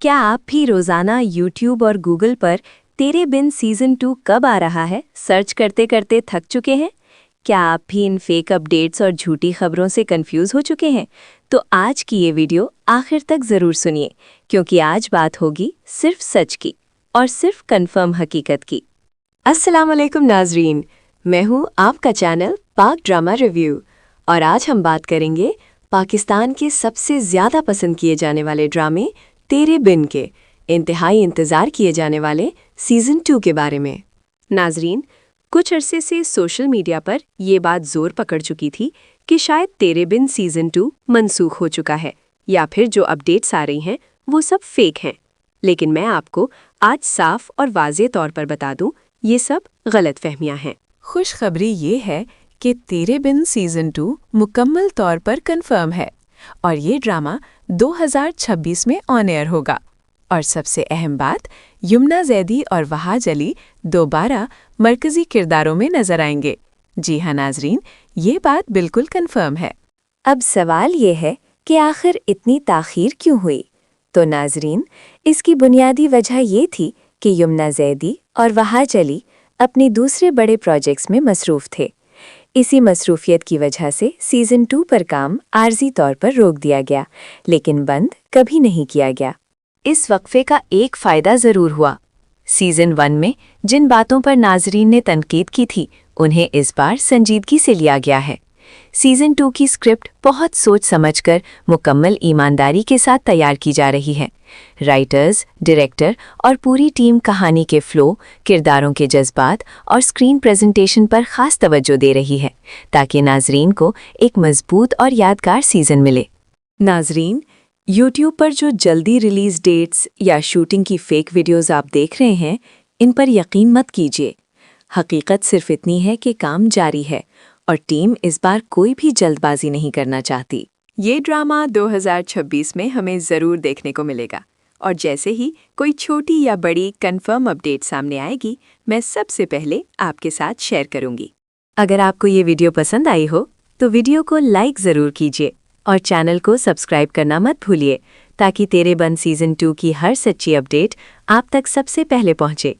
क्या आप भी रोज़ाना यूट्यूब और गूगल पर तेरे बिन सीज़न 2 कब आ रहा है सर्च करते करते थक चुके हैं? क्या आप भी इन फेक अपडेट्स और झूठी खबरों से कंफ्यूज हो चुके हैं? तो आज की ये वीडियो आखिर तक ज़रूर सुनिए, क्योंकि आज बात होगी सिर्फ सच की और सिर्फ कंफर्म हकीकत की। अस्सलाम वालेकुम नाजरीन, मैं हूँ आपका चैनल पाक ड्रामा रिव्यू और आज हम बात करेंगे पाकिस्तान के सबसे ज़्यादा पसंद किए जाने वाले ड्रामे तेरे बिन के इंतहाई इंतज़ार किए जाने वाले सीज़न 2 के बारे में। नाजरीन, कुछ अरसे से सोशल मीडिया पर ये बात जोर पकड़ चुकी थी कि शायद तेरे बिन सीज़न 2 मनसूख हो चुका है या फिर जो अपडेट्स आ रही हैं वो सब फेक हैं। लेकिन मैं आपको आज साफ और वाज़े तौर पर बता दूं, ये सब गलतफहमियां हैं। खुशखबरी ये है कि तेरे बिन सीज़न 2 मुकम्मल तौर पर कंफर्म है और ये ड्रामा 2026 में ऑन एयर होगा। और सबसे अहम बात, यमुना ज़ैदी और वहाज अली दोबारा मरकज़ी किरदारों में नजर आएंगे। जी हाँ नाजरीन, ये बात बिल्कुल कंफर्म है। अब सवाल ये है कि आखिर इतनी ताख़ीर क्यों हुई? तो नाजरीन, इसकी बुनियादी वजह ये थी कि यमुना ज़ैदी और वहाज अली अपने दूसरे बड़े प्रोजेक्ट्स में मसरूफ़ थे। इसी मसरूफियत की वजह से सीज़न 2 पर काम आर्जी तौर पर रोक दिया गया, लेकिन बंद कभी नहीं किया गया। इस वक्फे का एक फ़ायदा ज़रूर हुआ। सीज़न 1 में जिन बातों पर नाजरीन ने तनकीद की थी, उन्हें इस बार संजीदगी से लिया गया है। सीज़न 2 की स्क्रिप्ट बहुत सोच समझकर मुकम्मल ईमानदारी के साथ तैयार की जा रही है। राइटर्स, डायरेक्टर और पूरी टीम कहानी के फ्लो, किरदारों के जज्बात और स्क्रीन प्रेजेंटेशन पर ख़ास तवज्जो दे रही है, ताकि नाजरीन को एक मजबूत और यादगार सीज़न मिले। नाजरीन, यूट्यूब पर जो जल्दी रिलीज़ डेट्स या शूटिंग की फेक वीडियोज़ आप देख रहे हैं, इन पर यकीन मत कीजिए। हकीकत सिर्फ इतनी है कि काम जारी है और टीम इस बार कोई भी जल्दबाजी नहीं करना चाहती। ये ड्रामा 2026 में हमें ज़रूर देखने को मिलेगा और जैसे ही कोई छोटी या बड़ी कंफर्म अपडेट सामने आएगी, मैं सबसे पहले आपके साथ शेयर करूंगी। अगर आपको ये वीडियो पसंद आई हो तो वीडियो को लाइक ज़रूर कीजिए और चैनल को सब्सक्राइब करना मत भूलिए, ताकि तेरे बिन सीज़न 2 की हर सच्ची अपडेट आप तक सबसे पहले पहुंचे।